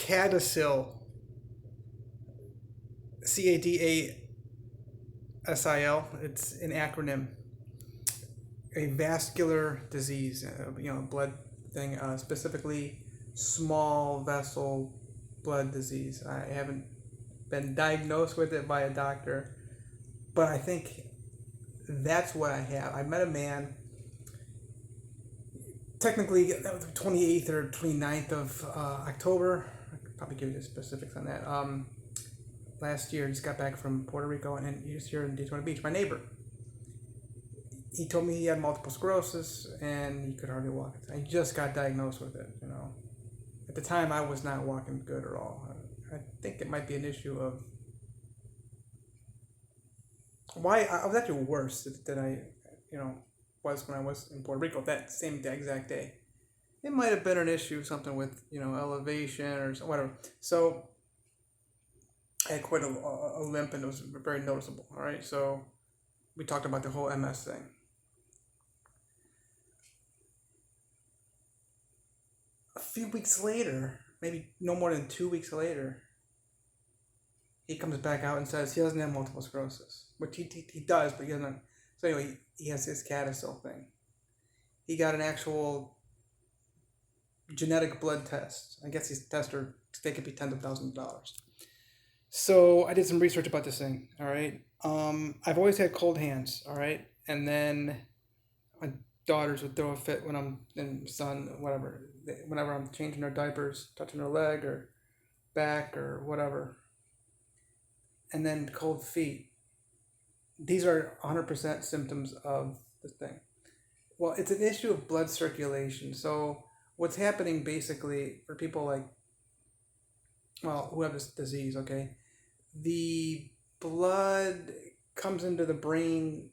Cadasil, Cadasil. It's an acronym. A vascular disease, blood thing, specifically small vessel blood disease. I haven't been diagnosed with it by a doctor, but I think that's what I have. I met a man, technically, that was the 28th or 29th of October. I could probably give you the specifics on that. Last year, just got back from Puerto Rico, and then he was here in Daytona Beach. My neighbor, he told me he had multiple sclerosis and he could hardly walk. I just got diagnosed with it. At the time, I was not walking good at all. I think it might be an issue of why I was actually worse than I, was when I was in Puerto Rico that same exact day. It might have been an issue, something with elevation or whatever. So I had quite a limp, and it was very noticeable. All right, so we talked about the whole MS thing. A few weeks later, maybe no more than 2 weeks later, he comes back out and says he doesn't have multiple sclerosis, which he does, but he doesn't. So anyway, he has this Cadasil thing. He got an actual genetic blood test. I guess these tests they could be tens of thousands of dollars. So I did some research about this thing. All right. I've always had cold hands. All right, and then my daughters would throw a fit when I'm in sun, whatever. Whenever I'm changing their diapers, touching their leg or back or whatever. And then cold feet. These are 100% symptoms of the thing. Well, it's an issue of blood circulation. So what's happening basically for people who have this disease, okay, the blood comes into the brain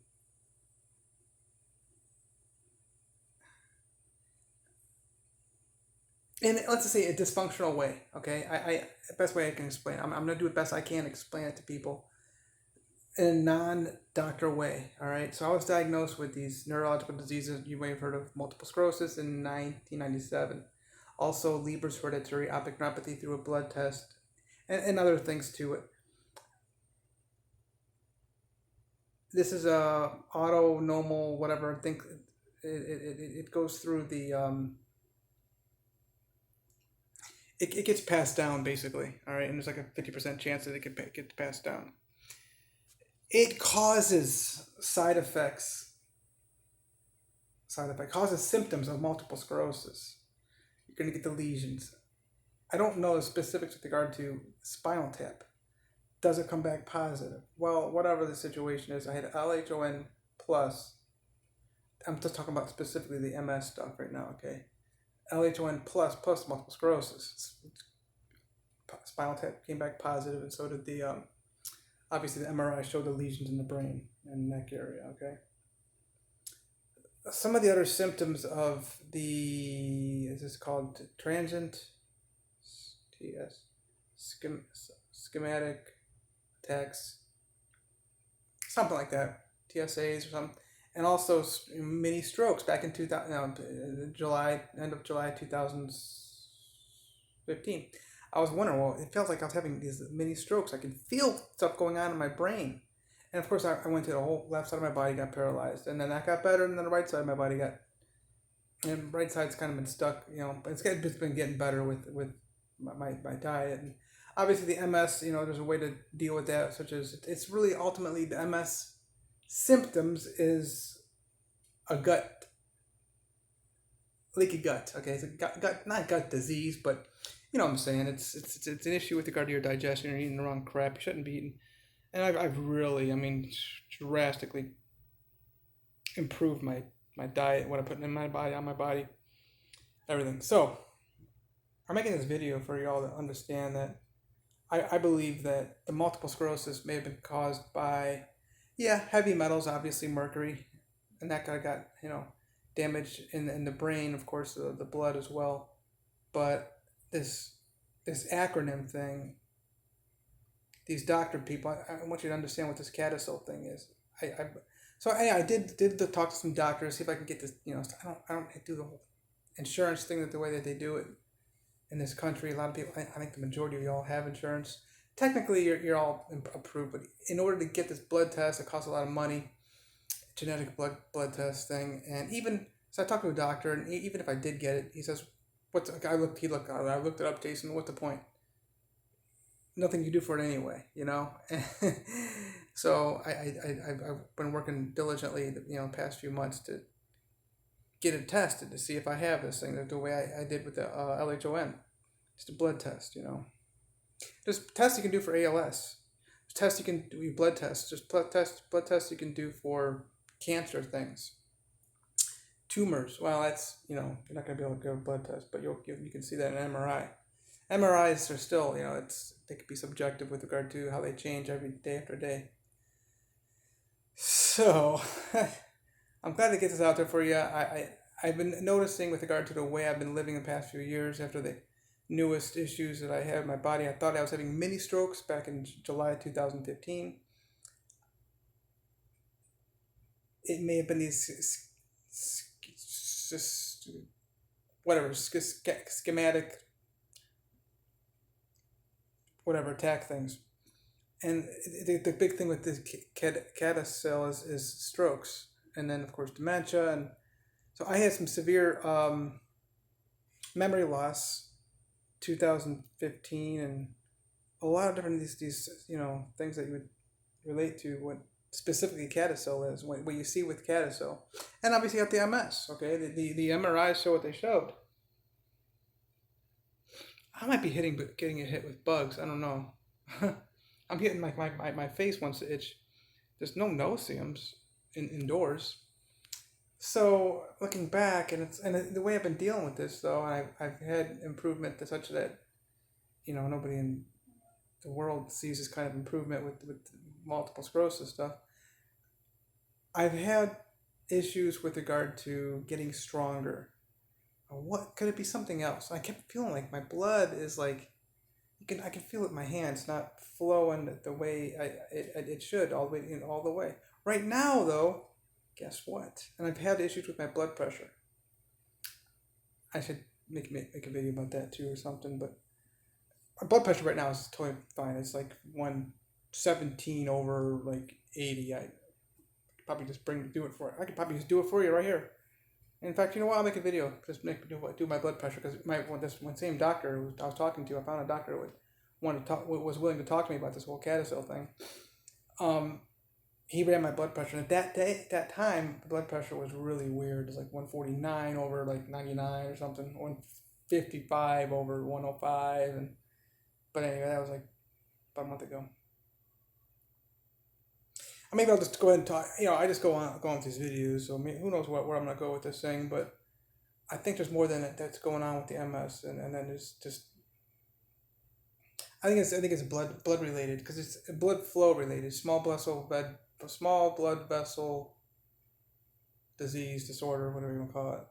in, let's just say, a dysfunctional way, okay? I the best way I can explain it. I'm going to do the best I can explain it to people in a non-doctor way, all right? So I was diagnosed with these neurological diseases. You may have heard of multiple sclerosis in 1997. Also, Leber's hereditary optic neuropathy through a blood test, and other things to it. This is a autonomial, whatever. I think it goes through the it gets passed down basically, all right, and there's like a 50% chance that it gets passed down. It causes causes symptoms of multiple sclerosis. You're going to get the lesions. I don't know the specifics with regard to spinal tap. Does it come back positive? Well, whatever the situation is, I had LHON plus. I'm just talking about specifically the MS stuff right now, okay? LHON plus multiple sclerosis. Spinal tap came back positive, and so did the, obviously the MRI showed the lesions in the brain and neck area, okay? Some of the other symptoms of is this called transient, schematic attacks, something like that, TSAs or something, and also mini strokes back in 2000, end of July 2015. I was wondering, well, it felt like I was having these mini strokes. I could feel stuff going on in my brain. And of course, I went to the whole left side of my body got paralyzed. And then that got better, and then the right side of my body and right side's kind of been stuck, but it's been getting better with my diet. And obviously the MS, there's a way to deal with that, such as it's really ultimately the MS symptoms is a leaky gut. Okay, it's a gut, not gut disease, but you know what I'm saying. It's an issue with regard to your digestion. You're eating the wrong crap. You shouldn't be eating. And I've really, drastically improved my diet, what I put in my body, on my body, everything. So I'm making this video for y'all to understand that I believe that the multiple sclerosis may have been caused by, heavy metals, obviously mercury, and that guy got, damage in the brain, of course, the blood as well. But this acronym thing, these doctor people, I want you to understand what this Cadasil thing is. I did talk to some doctors, see if I can get this. I don't do the whole insurance thing the way that they do it, in this country. A lot of people, I think the majority of y'all have insurance. Technically, you're all approved, but in order to get this blood test, it costs a lot of money. Genetic blood test thing, and even so, I talked to a doctor, and even if I did get it, he says, "What's?" I looked. I looked it up, Jason. What's the point? Nothing you do for it anyway, you know. So I've been working diligently, the past few months to get it tested to see if I have this thing the way I did with the LHON, just a blood test, There's tests you can do for ALS. There's tests you can do, blood tests. Just blood tests you can do for cancer things. Tumors. Well, that's, you're not going to be able to get a blood test, but you can see that in an MRI. MRIs are still, they could be subjective with regard to how they change every day after day. So, I'm glad to get this out there for you. I've been noticing with regard to the way I've been living the past few years after the newest issues that I have in my body. I thought I was having mini strokes back in July 2015. It may have been these schematic, attack things. And the big thing with this Cadasil is strokes, and then of course dementia, and so I had some severe memory loss, 2015, and a lot of different these things that you would relate to what specifically Cadasil is, what you see with Cadasil, and obviously you have the MS. Okay, the MRIs show what they showed. I might be getting hit with bugs. I don't know. I'm getting my face wants to itch. There's no no-see-ums indoors. So looking back, and the way I've been dealing with this though, I've had improvement to such that nobody in the world sees this kind of improvement with multiple sclerosis stuff. I've had issues with regard to getting stronger. What could it be? Something else? I kept feeling like my blood is like I can feel it in my hands, not flowing the way it should all the way. Right now though, guess what? And I've had issues with my blood pressure. I should make a video about that too or something. But my blood pressure right now is totally fine. It's like 117 over like 80. I could probably just do it for it. I could probably just do it for you right here. In fact, you know what? I'll make a video. Just do my blood pressure, because this same doctor I was talking to, I found a doctor who was willing to talk to me about this whole Cadasil thing. He ran my blood pressure, and at that time, the blood pressure was really weird. It was like 149 over like 99 or something, 155 over 105, but anyway, that was like about a month ago. Maybe I'll just go ahead and talk. I just go on with these videos, so who knows where I'm gonna go with this thing. But I think there's more than that's going on with the MS, and then there's just. I think it's blood related, because it's blood flow related, small blood vessel disease, disorder, whatever you want to call it.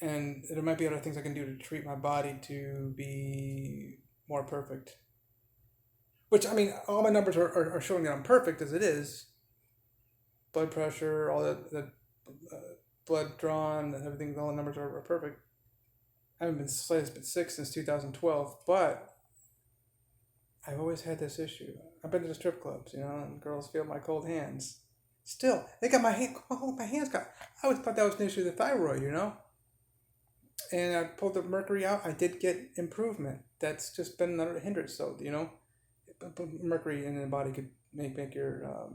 And there might be other things I can do to treat my body to be more perfect. Which, all my numbers are showing that I'm perfect as it is. Blood pressure, all the blood drawn, and everything, all the numbers are perfect. I haven't been sick since 2012, but I've always had this issue. I've been to the strip clubs, and girls feel my cold hands. Still, they got my hands got. I always thought that was an issue with the thyroid, And I pulled the mercury out. I did get improvement. That's just been another hindrance, though, mercury in the body could make your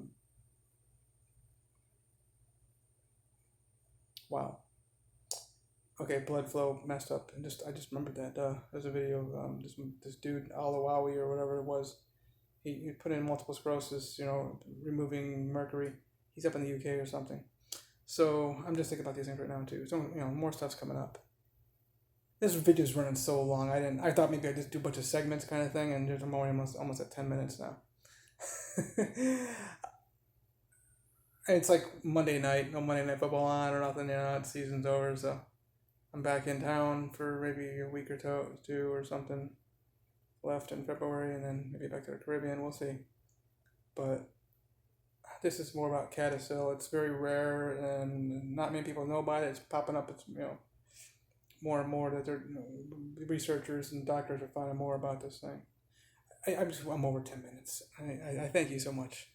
wow. Okay, blood flow messed up, and I just remembered that. There's a video of this dude Alawawi or whatever it was. He put in multiple sclerosis, removing mercury. He's up in the UK or something. So I'm just thinking about these things right now too. So more stuff's coming up. This video's running so long. I thought maybe I'd just do a bunch of segments kind of thing, and there's almost at 10 minutes now. And it's like Monday night, no Monday Night Football on or nothing, the season's over, so I'm back in town for maybe a week or two or something left in February, and then maybe back to the Caribbean, we'll see. But this is more about Cadasil. It's very rare, and not many people know about it. It's popping up. It's more and more that researchers and doctors are finding more about this thing. I'm over 10 minutes. I thank you so much.